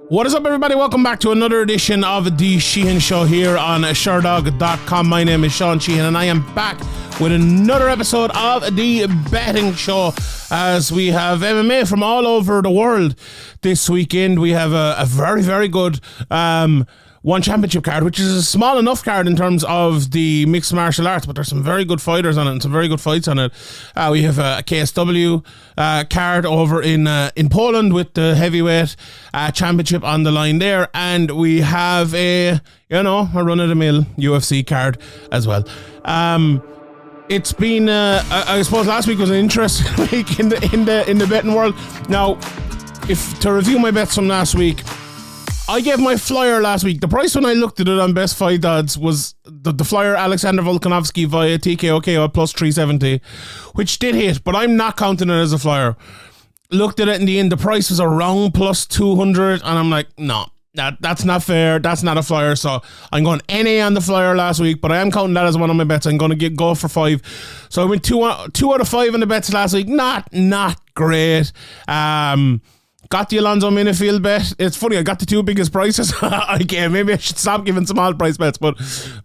What is up, everybody? Welcome back to another edition of the Sheehan Show here on Sherdog.com. My name is Sean Sheehan and I am back with another episode of the betting show as we have MMA from all over the world this weekend. We have a very, very good one championship card, which is a small enough card in terms of the mixed martial arts, but there's some very good fighters on it and some very good fights on it. We have a KSW card over in Poland with the heavyweight championship on the line there, and we have a run-of-the-mill UFC card as well. It's been I suppose last week was an interesting week in the betting world. Now, if to review my bets from last week, I gave my flyer last week. The price when I looked at it on Best Fight Odds was the flyer Alexander Volkanovski via TKO at plus 370, which did hit, but I'm not counting it as a flyer. Looked at it in the end, the price was around plus 200, and I'm like, no, that's not fair. That's not a flyer. So I'm going NA on the flyer last week, but I am counting that as one of my bets. I'm going to go for 5. So I went 2 out of 5 in the bets last week. Not great. Got the Alonzo Minifield bet. It's funny, I got the 2 biggest prices. Maybe I should stop giving small price bets, but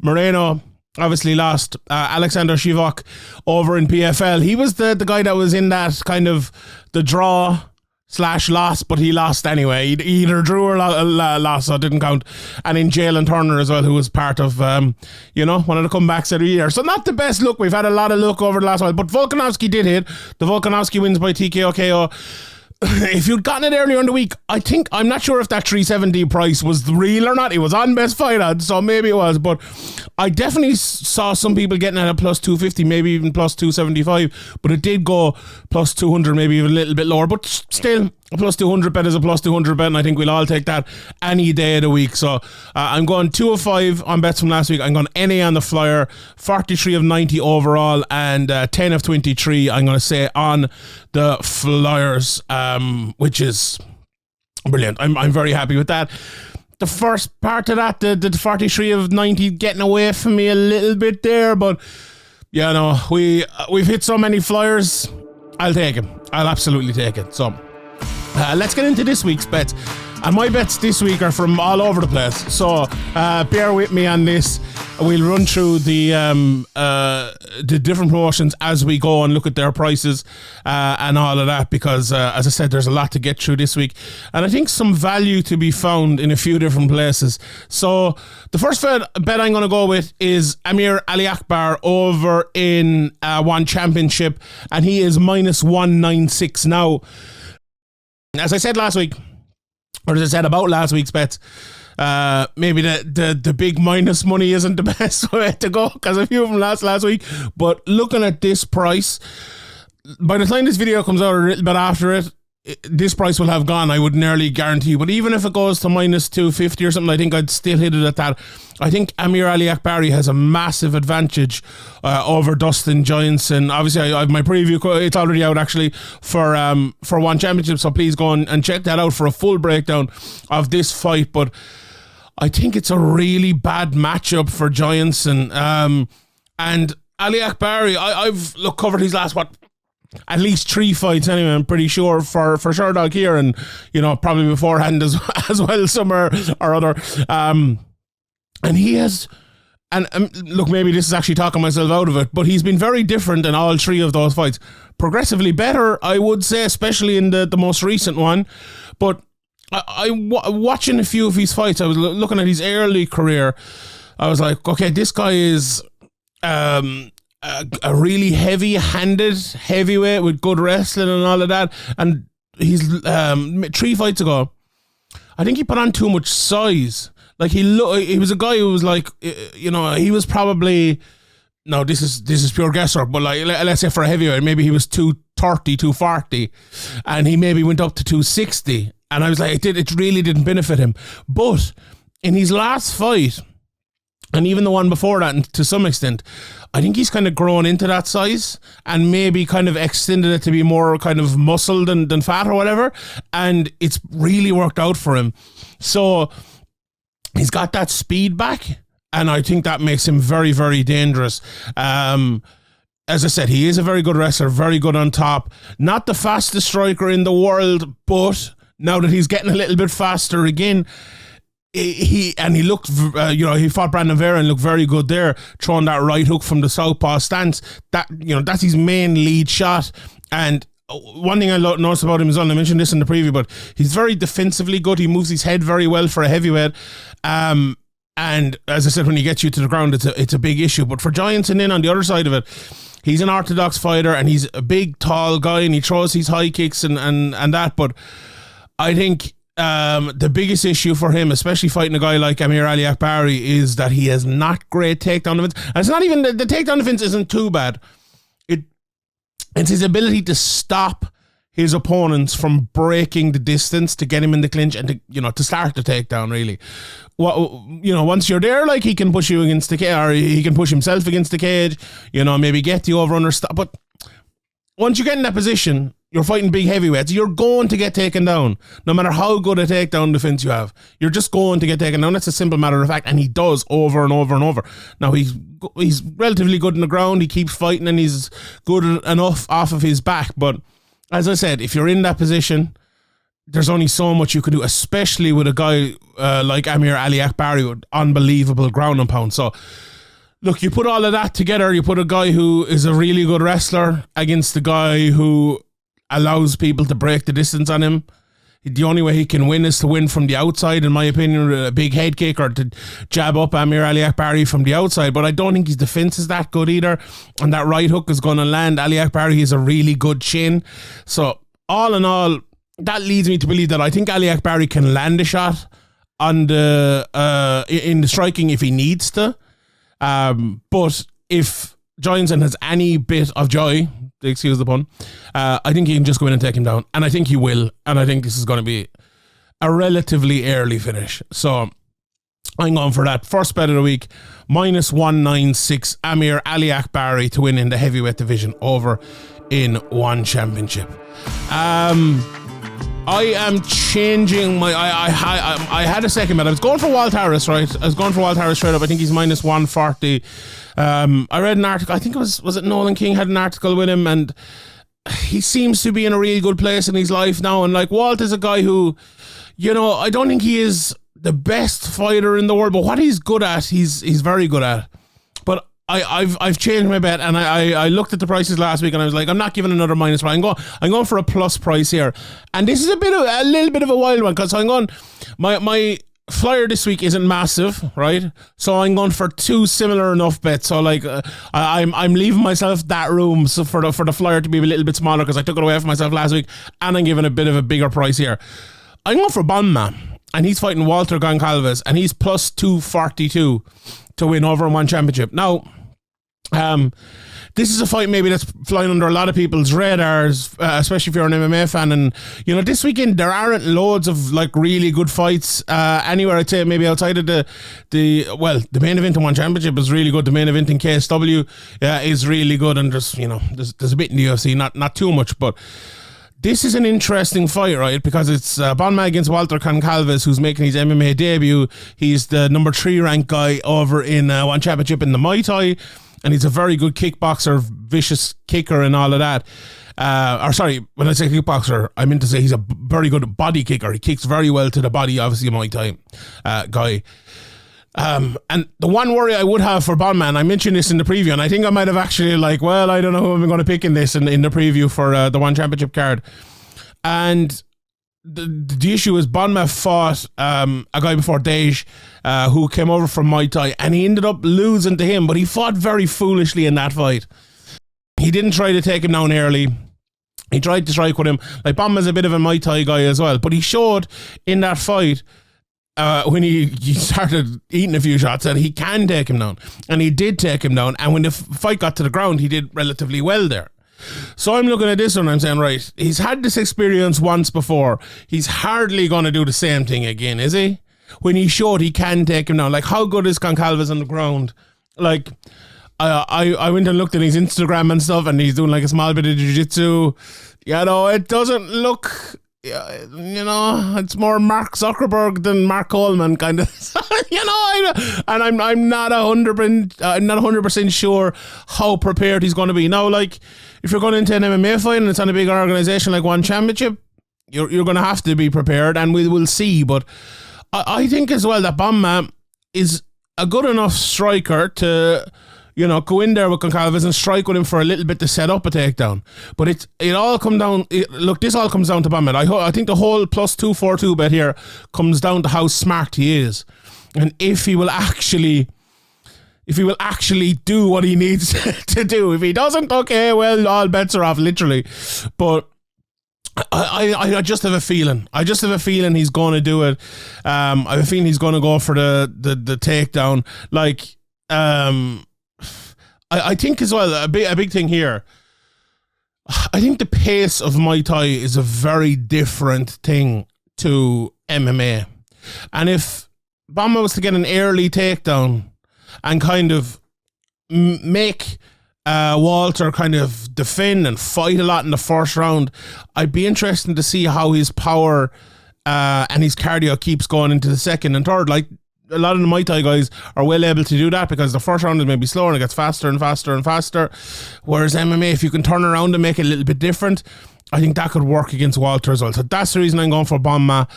Moreno obviously lost. Alexander Shivok over in PFL. He was the guy that was in that kind of the draw/loss, but he lost anyway. He either drew or lost, so it didn't count. And in Jalen Turner as well, who was part of, one of the comebacks of the year. So not the best look. We've had a lot of luck over the last while, but Volkanovski did hit. The Volkanovski wins by TKO KO. If you'd gotten it earlier in the week, I'm not sure if that 370 price was real or not. It was on Best Fight Odds, so maybe it was, but I definitely saw some people getting it at plus 250, maybe even plus 275, but it did go plus 200, maybe even a little bit lower, but still, a plus 200 bet is a plus 200 bet, and I think we'll all take that any day of the week. So I'm going 2 of 5 on bets from last week. I'm going NA on the flyer, 43 of 90 overall, and 10 of 23, I'm going to say, on the Fliers, which is brilliant. I'm very happy with that. The first part of that, the 43 of 90 getting away from me a little bit there, but we've hit so many Flyers. I'll take it. I'll absolutely take it. So let's get into this week's bets. And my bets this week are from all over the place. So bear with me on this. We'll run through the different promotions as we go and look at their prices and all of that, because as I said, there's a lot to get through this week, and I think some value to be found in a few different places. So the first bet I'm going to go with is Amir Aliakbari over in One Championship, and he is minus 196 now. As I said last week, or as I said about last week's bets, maybe the big minus money isn't the best way to go, because a few of them last week. But looking at this price, by the time this video comes out, or a little bit after it, this price will have gone, I would nearly guarantee. But even if it goes to minus 250 or something, I think I'd still hit it at that. I think Amir Aliakbari has a massive advantage over Dustin Joynson. Obviously, I have my preview. It's already out, actually, for One Championship, so please go and check that out for a full breakdown of this fight. But I think it's a really bad matchup for Joynson. And Aliakbari, I've covered his last, at least 3 fights anyway, I'm pretty sure, for Sherdog here, and probably beforehand as well, somewhere or other. And he has, and look, maybe this is actually talking myself out of it, but he's been very different in all 3 of those fights. Progressively better, I would say, especially in the most recent one. But watching a few of his fights, I was looking at his early career, I was like, okay, this guy is a really heavy-handed heavyweight with good wrestling and all of that. And he's 3 fights ago, I think he put on too much size. Like he was a guy who was like, he was probably, no, this is pure guesswork, but like, let's say for a heavyweight, maybe he was 230, 240, and he maybe went up to 260. And I was like, it really didn't benefit him. But in his last fight, and even the one before that, to some extent, I think he's kind of grown into that size and maybe kind of extended it to be more kind of muscle than fat or whatever. And it's really worked out for him. So he's got that speed back, and I think that makes him very, very dangerous. As I said, he is a very good wrestler, very good on top. Not the fastest striker in the world, but now that he's getting a little bit faster again, he looked, he fought Brandon Vera and looked very good there, throwing that right hook from the southpaw stance. That's his main lead shot. And one thing I noticed about him as well, and I mentioned this in the preview, but he's very defensively good. He moves his head very well for a heavyweight. And as I said, when he gets you to the ground, it's a big issue. But for Joynson in on the other side of it, he's an orthodox fighter and he's a big, tall guy and he throws these high kicks and that. But I think the biggest issue for him, especially fighting a guy like Amir Aliakbari, is that he has not great takedown defense. And it's not even, the takedown defense isn't too bad. It's his ability to stop his opponents from breaking the distance to get him in the clinch and to start the takedown, really. Once you're there, like, he can push you against the cage, or he can push himself against the cage, maybe get the overrun or stop. But once you get in that position, you're fighting big heavyweights, you're going to get taken down. No matter how good a takedown defense you have, you're just going to get taken down. That's a simple matter of fact, and he does over and over and over. Now, he's relatively good in the ground, he keeps fighting, and he's good enough off of his back. But as I said, if you're in that position, there's only so much you can do, especially with a guy like Amir Aliakbari with unbelievable ground and pound. So, look, you put all of that together, you put a guy who is a really good wrestler against a guy who allows people to break the distance on him. The only way he can win is to win from the outside, in my opinion, with a big head kick or to jab up Amir Aliakbari from the outside. But I don't think his defense is that good either. And that right hook is going to land. Aliakbari has a really good chin. So all in all, that leads me to believe that I think Aliakbari can land a shot on in the striking if he needs to. But if Joynson has any bit of joy, excuse the pun, I think he can just go in and take him down. And I think he will. And I think this is going to be a relatively early finish. So I'm going for that. First bet of the week, -196, Amir Aliakbari to win in the heavyweight division over in One Championship. I am changing my... I had a second bet. I was going for Walt Harris, right? I was going for Walt Harris straight up. I think he's -140. I read an article, I think it was it Nolan King had an article with him, and he seems to be in a really good place in his life now. And like, Walt is a guy who, I don't think he is the best fighter in the world, but what he's good at, he's very good at. But I've changed my bet, and I looked at the prices last week, and I was like, I'm not giving another minus price. I'm going for a plus price here, and this is a little bit of a wild one, because I'm going my Flier this week isn't massive, right? So I'm going for two similar enough bets. So like, I'm leaving myself that room so for the Flier to be a little bit smaller, because I took it away from myself last week, and I'm giving a bit of a bigger price here. I'm going for Banma, and he's fighting Walter Gonvalces, and he's +242 to win over in One Championship. Now, this is a fight maybe that's flying under a lot of people's radars, especially if you're an MMA fan. And, this weekend there aren't loads of like really good fights anywhere. I'd say maybe outside of the main event in One Championship is really good. The main event in KSW is really good. And there's a bit in the UFC, not too much, but this is an interesting fight, right? Because it's Banma against Walter Gonvalces, who's making his MMA debut. He's the number 3 ranked guy over in One Championship in the Muay Thai. And he's a very good kickboxer, vicious kicker and all of that. When I say kickboxer, I meant to say he's a very good body kicker. He kicks very well to the body, obviously a Muay Thai guy. And the one worry I would have for Banma, and I mentioned this in the preview, and I think I might have actually I don't know who I'm going to pick in this in the preview for the One Championship card. And the issue is Banma fought a guy before Dej who came over from Muay Thai, and he ended up losing to him, but he fought very foolishly in that fight. He didn't try to take him down early. He tried to strike with him. Like, Banma's a bit of a Muay Thai guy as well, but he showed in that fight when he started eating a few shots that he can take him down, and he did take him down. And when the fight got to the ground, he did relatively well there. So I'm looking at this one and I'm saying, right, he's had this experience once before. He's hardly going to do the same thing again, is he? When he showed he can take him down. Like, how good is Gonvalces on the ground? Like, I went and looked at his Instagram and stuff, and he's doing like a small bit of jiu-jitsu. It doesn't look... it's more Mark Zuckerberg than Mark Coleman, kind of. And I'm not 100% sure how prepared he's going to be. Now, like, if you're going into an MMA fight and it's on a big organization like One Championship, you're going to have to be prepared, and we will see. But I think as well that Banma is a good enough striker to, go in there with Gonvalces and strike with him for a little bit to set up a takedown. But it all come down. This all comes down to Banma. I think the whole plus 242 bet here comes down to how smart he is, and if he will actually do what he needs to do. If he doesn't, okay, well, all bets are off, literally. But I just have a feeling. I just have a feeling he's going to do it. I have a feeling he's going to go for the takedown. I think as well, a big thing here, I think the pace of Muay Thai is a very different thing to MMA. And if Banma was to get an early takedown and kind of make Walter kind of defend and fight a lot in the first round, I'd be interested to see how his power and his cardio keeps going into the second and third. Like, a lot of the Muay Thai guys are well able to do that because the first round is maybe slower and it gets faster and faster and faster. Whereas MMA, if you can turn around and make it a little bit different, I think that could work against Walter as well. So that's the reason I'm going for Banma,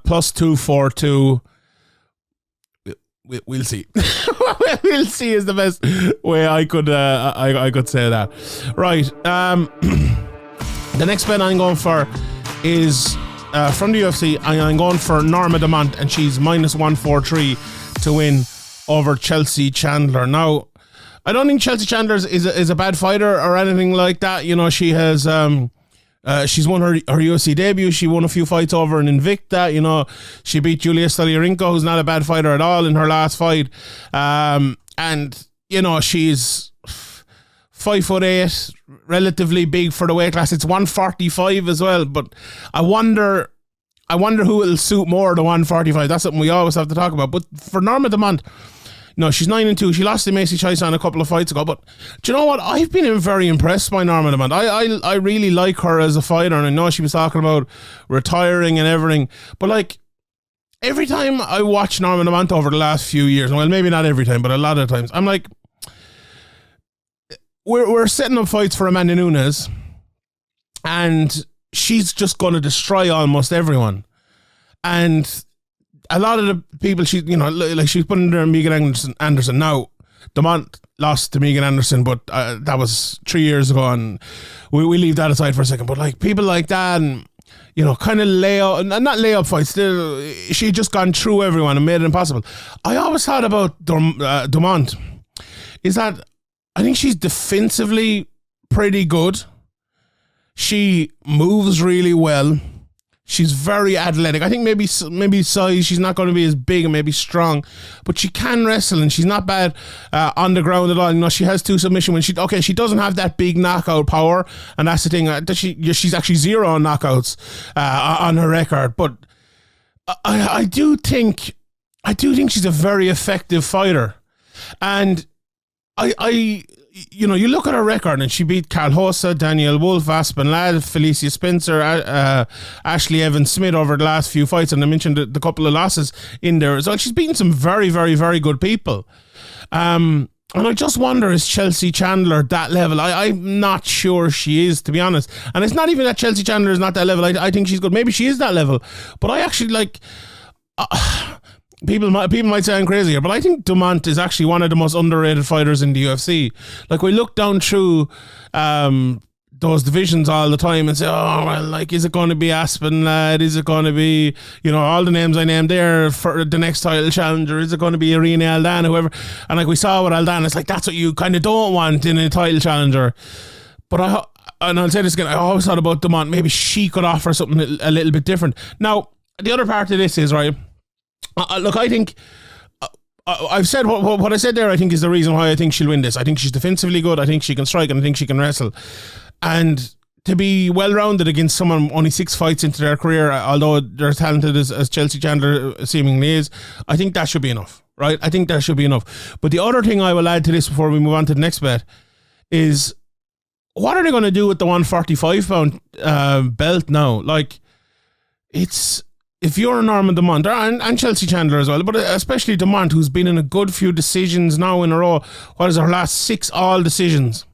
plus 242. We'll see. We'll see is the best way I could say that. Right. The next bet I'm going for is from the UFC. I'm going for Norma Dumont, and she's minus 143 to win over Chelsea Chandler. Now, I don't think Chelsea Chandler is a bad fighter or anything like that. She has she's won her UFC debut. She won a few fights over in Invicta. She beat Julia Stoliarenko, who's not a bad fighter at all, in her last fight. And she's 5'8", relatively big for the weight class. It's 145 as well, but I wonder who it'll suit more, the 145. That's something we always have to talk about. But for Norma Dumont, she's 9-2. She lost to Macy Chiasson a couple of fights ago. But do you know what? I've been very impressed by Norma Dumont. I really like her as a fighter, and I know she was talking about retiring and everything. But every time I watch Norma Dumont over the last few years, well, maybe not every time, but a lot of times, I'm like, we're setting up fights for Amanda Nunes, and she's just going to destroy almost everyone. And a lot of the people she's putting there Megan Anderson. Now, Dumont lost to Megan Anderson, but that was 3 years ago, and we leave that aside for a second. But people like that, and kind of not layup fights. She just gone through everyone and made it impossible. I always thought about Dumont is that I think she's defensively pretty good. She moves really well. She's very athletic. I think maybe size, she's not going to be as big and maybe strong, but she can wrestle, and she's not bad on the ground at all. She has 2 submissions. She doesn't have that big knockout power, and that's the thing. She's actually 0 on knockouts on her record. But I do think she's a very effective fighter, and you look at her record, and she beat Carl Hossa, Danielle Wolf, Aspen Ladd, Felicia Spencer, Ashley Evans Smith over the last few fights, and I mentioned the couple of losses in there as well. She's beaten some very, very, very good people. And I just wonder, is Chelsea Chandler that level? I'm not sure she is, to be honest. And it's not even that Chelsea Chandler is not that level. I think she's good. Maybe she is that level. But I actually People might say I'm crazy here, but I think Dumont is actually one of the most underrated fighters in the UFC. We look down through those divisions all the time and say, oh, well, is it going to be Aspen Ladd? Is it going to be, all the names I named there for the next title challenger? Is it going to be Irene Aldana, whoever? And we saw with Aldana, it's that's what you kind of don't want in a title challenger. But I'll say this again, I always thought about Dumont, maybe she could offer something a little bit different. Now, the other part of this is, right, look, I think I've said what I said there. I think is the reason why I think she'll win this. I think she's defensively good. I think she can strike, and I think she can wrestle. And to be well-rounded against someone only 6 fights into their career, although they're as talented as Chelsea Chandler seemingly is, I think that should be enough, right? I think that should be enough. But the other thing I will add to this before we move on to the next bet is, what are they going to do with the 145-pound belt now? If you're Norma Dumont, and Chelsea Chandler as well, but especially Dumont, who's been in a good few decisions now in a row, what is her last 6 all decisions?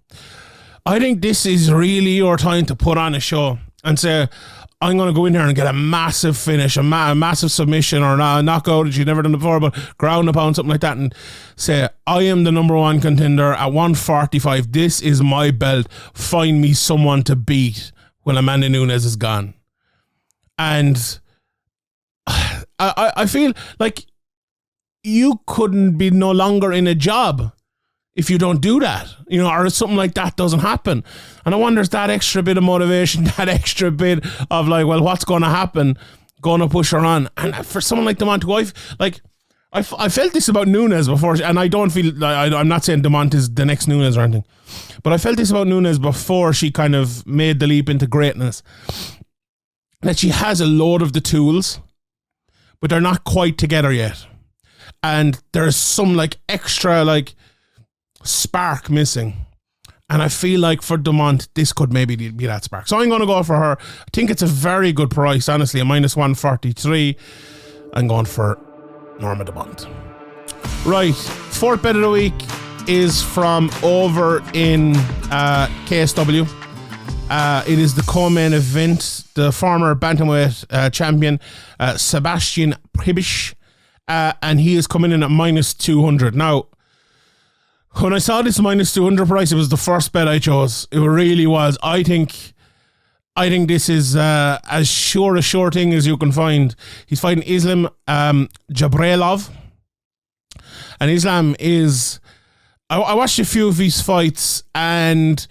I think this is really your time to put on a show and say, I'm going to go in there and get a massive finish, a massive submission or a knockout that she'd never done before, but ground and pound, something like that, and say, I am the number one contender at 145. This is my belt. Find me someone to beat when Amanda Nunes is gone. And I feel like you couldn't be no longer in a job if you don't do that, you know, or something like that doesn't happen. And I wonder, is that extra bit of motivation, that extra bit of like, well, what's going to happen, going to push her on? And for someone like Dumont, who I felt this about Nunes before, and I don't feel, I'm not saying Dumont is the next Nunes or anything, but I felt this about Nunes before she kind of made the leap into greatness, that she has a load of the tools, but they're not quite together yet. And there's some like extra like spark missing. And I feel like for Dumont, this could maybe be that spark. So I'm going to go for her. I think it's a very good price, honestly, a minus 143. I'm going for Norma Dumont. Right, fourth bet of the week is from over in KSW. It is the co-main event. The former bantamweight champion, Sebastian Przybysz, and he is coming in at minus 200. Now, when I saw this minus 200 price, it was the first bet I chose. It really was. I think this is as sure a sure thing as you can find. He's fighting Islam Djabrailov. And Islam is... I watched a few of his fights, and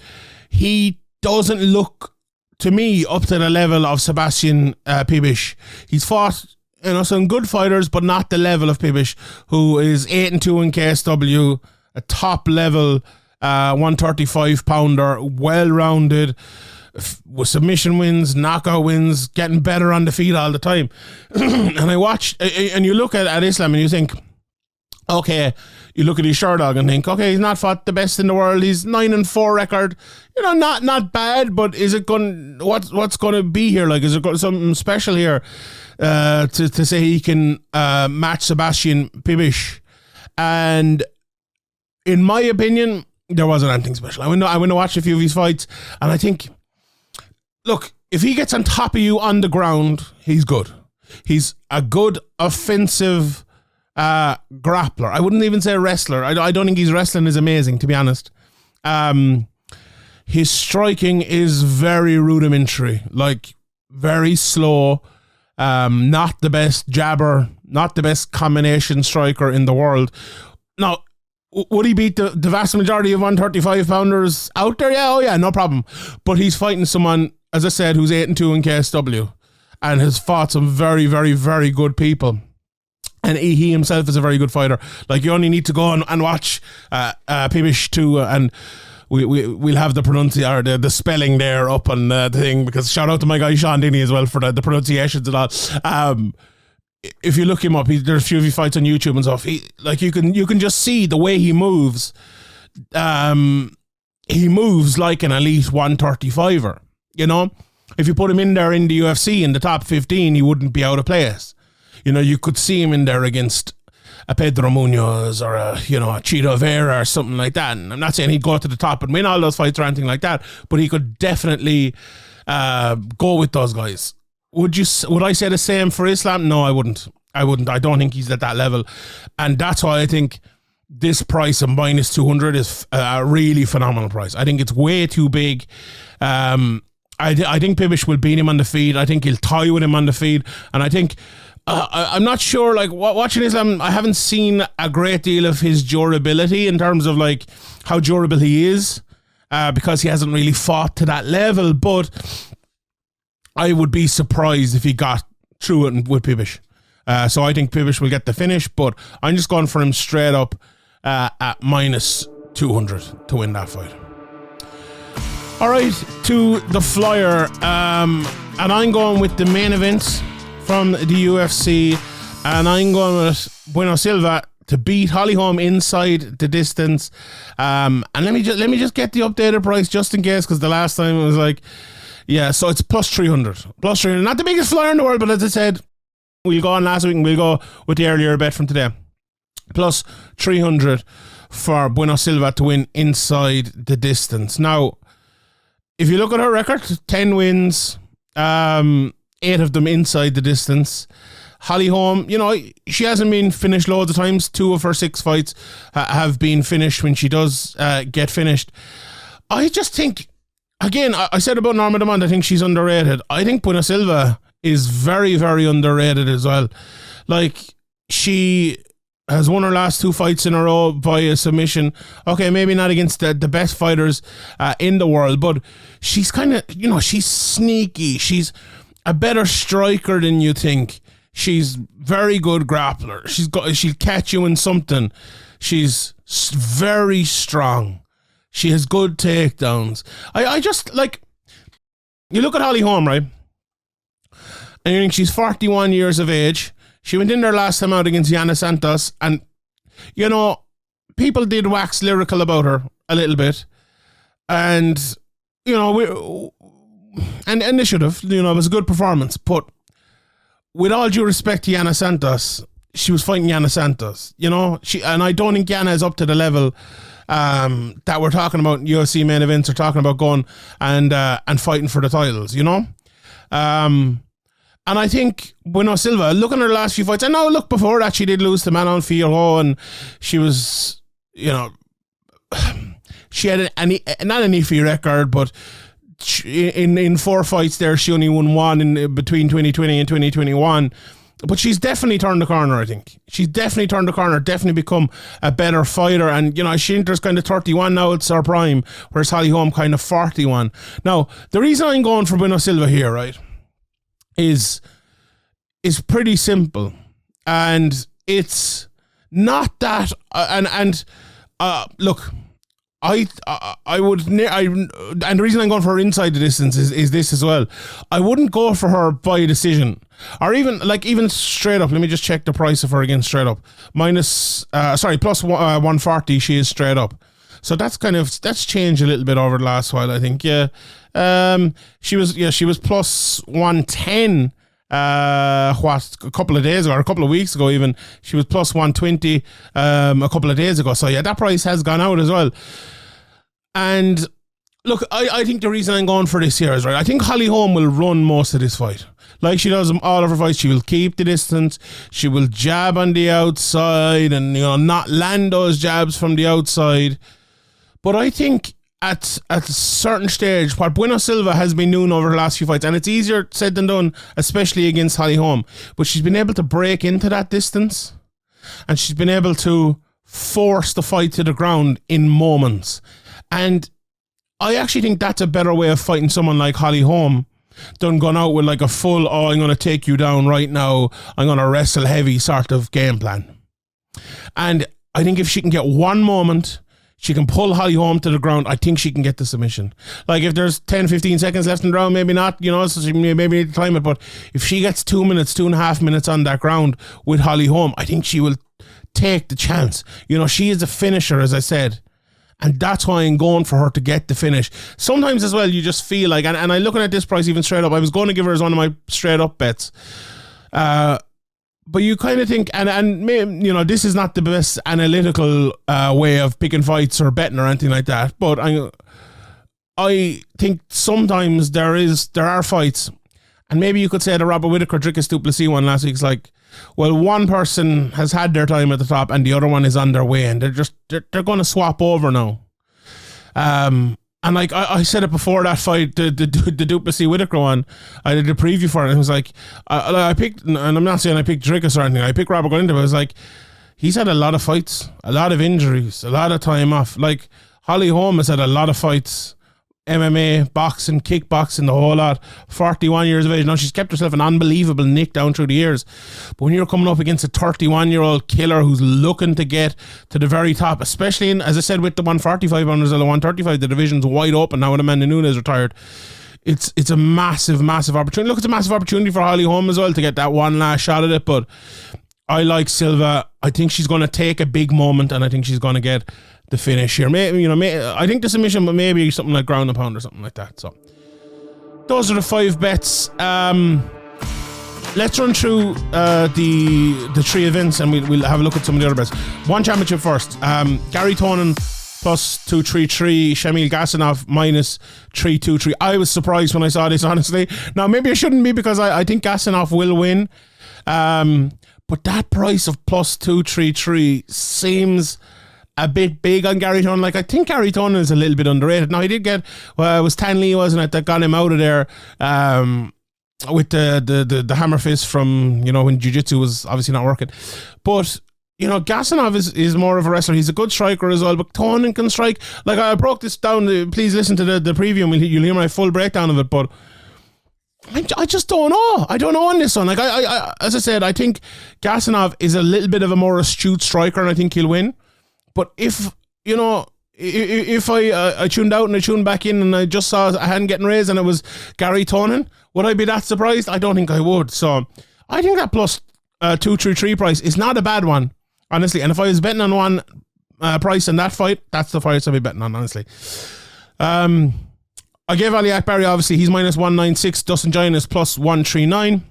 he doesn't look, to me, up to the level of Sebastian Przybysz. He's fought, you know, some good fighters, but not the level of Przybysz, who is 8-2 in KSW, a top level 135 pounder, well-rounded, with submission wins, knockout wins, getting better on the feet all the time. And I watched, and you look at Islam and you think, okay, you look at his Sherdog and think, okay, he's not fought the best in the world. He's 9-4 record. You know, not bad, but is it going? What's going to be here? Like, is it something special here to say he can match Sebastian Przybysz? And in my opinion, there wasn't anything special. I went to watch a few of his fights, and I think, look, if he gets on top of you on the ground, he's good. He's a good offensive grappler. I wouldn't even say wrestler. I don't think his wrestling is amazing, to be honest. His striking is very rudimentary, like very slow. Not the best jabber, not the best combination striker in the world. Now, would he beat the vast majority of 135 pounders out there? Yeah, oh yeah, no problem. But he's fighting someone, as I said, who's 8-2 in KSW and has fought some very, very, very good people. And he himself is a very good fighter. Like, you only need to go and watch Przybysz too, and we'll have the spelling there up on the thing, because shout out to my guy Sean Denny as well for the pronunciations and all. If you look him up, there's a few of his fights on YouTube and stuff. You can just see the way he moves. He moves like an elite 135er. You know, if you put him in there in the UFC in the top 15, he wouldn't be out of place. You know, you could see him in there against a Pedro Munoz or a Chito Vera or something like that. And I'm not saying he'd go to the top and win all those fights or anything like that, but he could definitely go with those guys. Would I say the same for Islam? No, I wouldn't. I don't think he's at that level. And that's why I think this price of minus 200 is a really phenomenal price. I think it's way too big. I think Przybysz will beat him on the feet. I think he'll tie with him on the feet. And I think, I'm not sure, like, watching Islam, I haven't seen a great deal of his durability in terms of, like, how durable he is, because he hasn't really fought to that level. But I would be surprised if he got through it with Przybysz. So I think Przybysz will get the finish, but I'm just going for him straight up at minus 200 to win that fight. All right, to the Flier. And I'm going with the main event from the UFC. And I'm going with Bueno Silva to beat Holm inside the distance. And let me just get the updated price just in case, because the last time it was like, yeah, so it's plus 300. Plus 300. Not the biggest Flyer in the world, but as I said, we'll go on last week and we'll go with the earlier bet from today. Plus 300 for Bueno Silva to win inside the distance. Now, if you look at her record, 10 wins, 8 of them inside the distance. Holly Holm, she hasn't been finished loads of times. 2 of her 6 fights have been finished when she does get finished. I just think, again, I said about Norma Dumont, I think she's underrated. I think Bueno Silva is very, very underrated as well. Like, she has won her last 2 fights in a row via submission. Okay, maybe not against the best fighters in the world, but she's kind of, she's sneaky. She's a better striker than you think. She's very good grappler. She'll catch you in something. She's very strong. She has good takedowns. I just, like, you look at Holly Holm, right? And you think she's 41 years of age. She went in there last time out against Yana Santos, and, people did wax lyrical about her a little bit. And, and they should have, it was a good performance. But with all due respect to Yana Santos, she was fighting Yana Santos, and I don't think Yana is up to the level that we're talking about in UFC main events, or talking about going and fighting for the titles, And I think Bueno Silva, looking at her last few fights, I know, look, before that she did lose to Manon Fiorot, and she was, she had not an iffy record, but in 4 fights there, she only won 1 in between 2020 and 2021. But she's definitely turned the corner, I think. She's definitely turned the corner, definitely become a better fighter. And, Shinter's kind of 31 now, it's her prime, whereas Holly Holm kind of 41. Now, the reason I'm going for Bueno Silva here, right, is pretty simple, and it's not that look, and the reason I'm going for her inside the distance is this as well. I wouldn't go for her by decision, or even straight up. Let me just check the price of her again straight up. Plus 140 she is straight up. So that's changed a little bit over the last while, I think. Yeah. She was plus 110 a couple of days ago, or a couple of weeks ago even. She was plus 120 a couple of days ago. So yeah, that price has gone out as well. And look, I think the reason I'm going for this here is, right, I think Holly Holm will run most of this fight. Like she does all of her fights, she will keep the distance, she will jab on the outside and not land those jabs from the outside. But I think at a certain stage, what Bueno Silva has been doing over the last few fights, and it's easier said than done, especially against Holly Holm, but she's been able to break into that distance, and she's been able to force the fight to the ground in moments. And I actually think that's a better way of fighting someone like Holly Holm than going out with like a full, I'm going to take you down right now, I'm going to wrestle heavy sort of game plan. And I think if she can get one moment, she can pull Holly Holm to the ground, I think she can get the submission. Like if there's 10-15 seconds left in the round, maybe not, so she maybe need to time it, but if she gets 2.5 minutes on that ground with Holly Holm, I think she will take the chance. She is a finisher, as I said, and that's why I'm going for her to get the finish. Sometimes as well, you just feel like, and I'm looking at this price even straight up, I was going to give her as one of my straight up bets. But you kind of think, and this is not the best analytical way of picking fights or betting or anything like that, but I think sometimes there are fights, and maybe you could say the Robert Whittaker Dricus Du Plessis one last week's like, well, one person has had their time at the top and the other one is on their way, and they're going to swap over now. And like I said it before that fight, the Du Plessis Whittaker one, I did a preview for it, and it was like, I picked, and I'm not saying I picked Dricus or anything, I picked Robert going into it, but it was like, he's had a lot of fights, a lot of injuries, a lot of time off. Like, Holly Holm has had a lot of fights, MMA, boxing, kickboxing, the whole lot. 41 years of age. Now, she's kept herself an unbelievable nick down through the years. But when you're coming up against a 31-year-old killer who's looking to get to the very top, especially in, as I said, with the 145 pounders or the 135, the division's wide open now with Amanda Nunes retired. It's a massive, massive opportunity. Look, it's a massive opportunity for Holly Holm as well to get that one last shot at it. But I like Silva. I think she's going to take a big moment, and I think she's going to get the finish here. Maybe, I think the submission, but maybe something like ground and pound or something like that. So those are the 5 bets. Let's run through the 3 events, and we'll have a look at some of the other bets. One championship first. Gary Tonin plus 233. Shamil Gasanov minus 323. I was surprised when I saw this, honestly. Now, maybe I shouldn't be, because I think Gasanov will win. But that price of plus 233 seems a bit big on Gary Tonin. Like, I think Gary Tonin is a little bit underrated. Now, he did get, it was Tan Lee, wasn't it, that got him out of there with the hammer fist from, when jiu-jitsu was obviously not working. But, Gasanov is more of a wrestler. He's a good striker as well, but Tonin can strike. Like, I broke this down. Please listen to the preview and you'll hear my full breakdown of it, but I just don't know. I don't know on this one. Like, I as I said, I think Gasanov is a little bit of a more astute striker, and I think he'll win. But if I tuned out and I tuned back in and I just saw a hand getting raised and it was Gary Tonin, would I be that surprised? I don't think I would. So I think that plus 233 price is not a bad one, honestly. And if I was betting on one price in that fight, that's the price I'd be betting on, honestly. I gave Aliakbari, obviously, he's minus 196. Dustin Joynson is plus 139.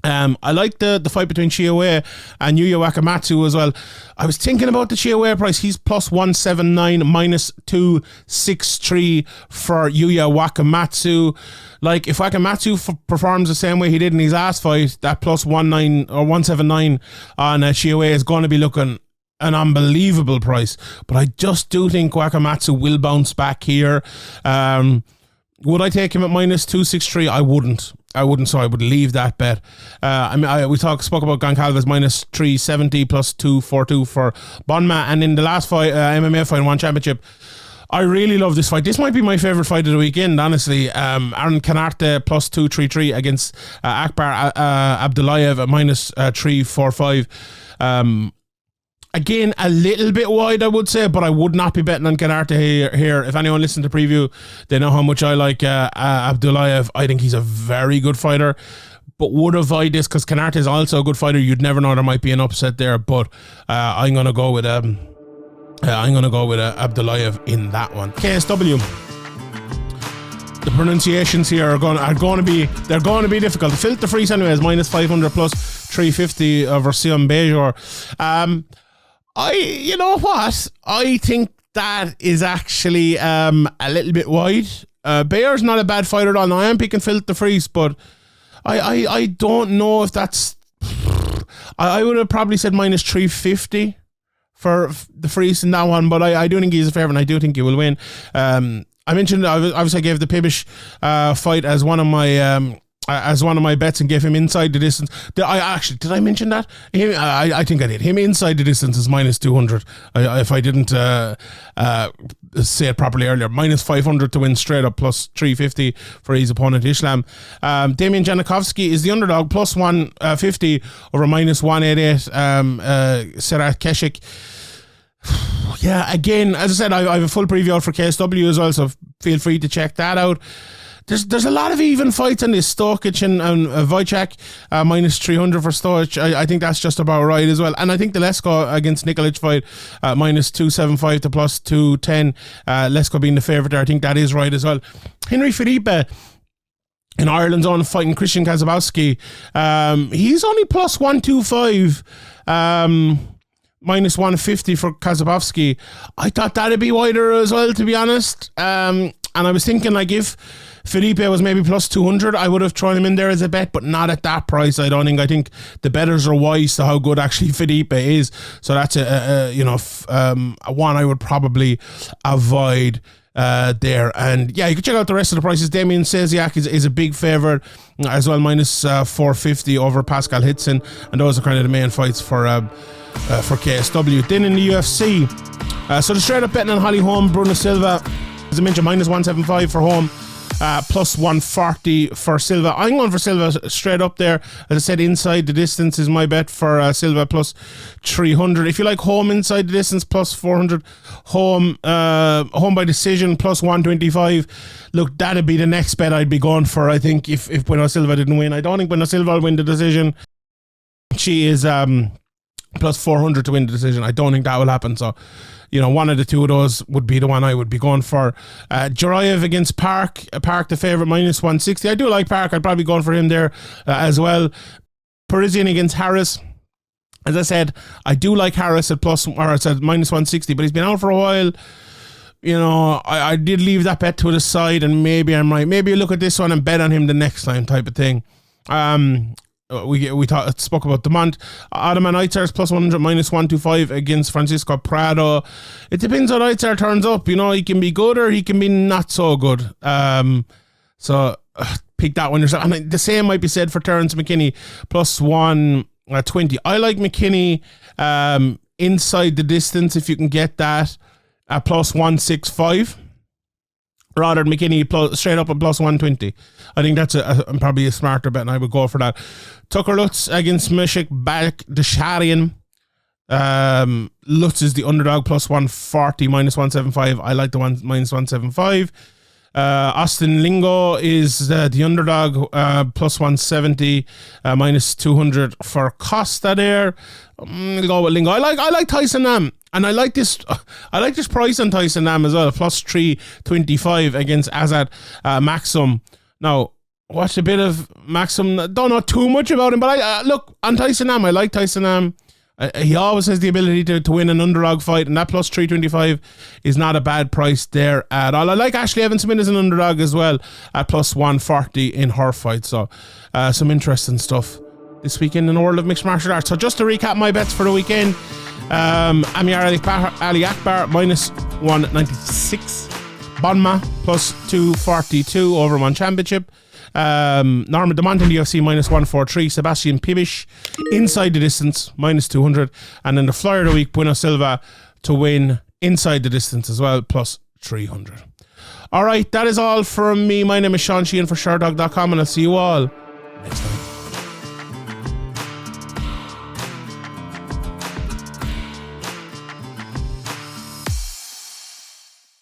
I like the fight between Chiawei and Yuya Wakamatsu as well. I was thinking about the Chiawei price. He's plus 179, minus 263 for Yuya Wakamatsu. Like, if Wakamatsu performs the same way he did in his last fight, that plus 179 on Chiawei is going to be looking an unbelievable price. But I just do think Wakamatsu will bounce back here. Would I take him at minus 263? I wouldn't, so I would leave that bet. We spoke about Gonvalces minus 370 plus 242 for Banma, and in the last fight, MMA fight, One Championship, I really love this fight. This might be my favourite fight of the weekend, honestly. Aaron Canarte plus 233 against Akbar Abdullayev at minus 345. Again, a little bit wide, I would say, but I would not be betting on Canarte here. If anyone listened to the preview, they know how much I like Abdullayev. I think he's a very good fighter, but would avoid this because Canarte is also a good fighter. You'd never know, there might be an upset there, but I'm gonna go with Abdullayev in that one. KSW. The pronunciations here are going to be difficult. Filter Freeze anyway is minus 500 plus 350 over Sion Bajor. You know what? I think that is actually a little bit wide. Bayer's not a bad fighter at all. Now, I am picking Filter Freeze, but I don't know if that's... I would have probably said minus 350 for the Freeze in that one, but I do think he's a favourite and I do think he will win. I mentioned, obviously I gave the Przybysz fight as one of my bets and gave him inside the distance. Did I mention that? I think I did. Him inside the distance is minus 200. If I didn't say it properly earlier, minus 500 to win straight up, plus 350 for his opponent Islam. Damian Janikowski is the underdog, plus 150 over minus 188. Serat Keshik. Yeah, again, as I said, I have a full preview out for KSW as well, so feel free to check that out. There's a lot of even fights on this. Stokic and Wojciech, minus 300 for Stokic. I think that's just about right as well. And I think the Lesko against Nikolic fight, minus 275 to plus 210. Lesko being the favourite there. I think that is right as well. Henry Felipe in Ireland's own fighting Christian Kazabowski. He's only plus 125. Minus 150 for Kazabowski. I thought that'd be wider as well, to be honest. And I was thinking, like, if Felipe was maybe plus 200, I would have thrown him in there as a bet, but not at that price. I think the bettors are wise to how good actually Felipe is. So that's a one I would probably avoid there. And yeah, you can check out the rest of the prices. Damien Seziak is a big favourite as well, minus 450 over Pascal Hitson, and those are kind of the main fights for KSW. Then in the UFC, so the straight up betting on Holly Holm, Bruno Silva, as I mentioned, minus 175 for Holm, plus 140 for Silva. I'm going for Silva straight up there. As I said, inside the distance is my bet for Silva, plus 300. If you like Holm inside the distance, plus 400. Holm by decision, plus 125. Look, that'd be the next bet I'd be going for, I think, if Bueno Silva didn't win. I don't think Bueno Silva will win the decision. She is plus 400 to win the decision. I don't think that will happen. So, one of the two of those would be the one I would be going for. Jurayev against Park. Park the favourite, minus 160. I do like Park. I'd probably go for him there as well. Parisian against Harris. As I said, I do like Harris at minus 160, but he's been out for a while. I did leave that bet to the side, and maybe I'm right. Maybe you look at this one and bet on him the next time, type of thing. We spoke about Dumont. Ottoman Eitzar plus 100 minus 125 against Francisco Prado. It depends how Eitzar turns up. He can be good or he can be not so good. So pick that one yourself. And the same might be said for Terence McKinney plus 120. I like McKinney inside the distance if you can get that at plus 165. Rather than McKinney straight up at plus 120. I think that's probably a smarter bet, and I would go for that. Tucker Lutz against Meshik Bakhdasharian. Lutz is the underdog, plus 140, minus 175. I like the one minus 175. Austin Lingo is the underdog, plus 170, minus 200 for Costa there. I'll go with Lingo. I like Tyson Nam. And I like this price on Tyson Nam as well, plus 325 against Azad Maxim. Now, watch a bit of Maxim. Don't know too much about him, but I look on Tyson Nam. I like Tyson Nam. He always has the ability to win an underdog fight, and that plus 325 is not a bad price there at all. I like Ashley Evans-Smith as an underdog as well at plus 140 in her fight. So some interesting stuff this weekend in the world of mixed martial arts. So just to recap my bets for the weekend. Amir Aliakbari minus 196. Banma plus 242 over one championship. Norma Dumont in the UFC minus 143. Sebastian Przybysz inside the distance minus 200. And then the flyer of the week, Bueno Silva to win inside the distance as well, plus 300. Alright, that is all from me. My name is Sheehan for Sherdog.com, and I'll see you all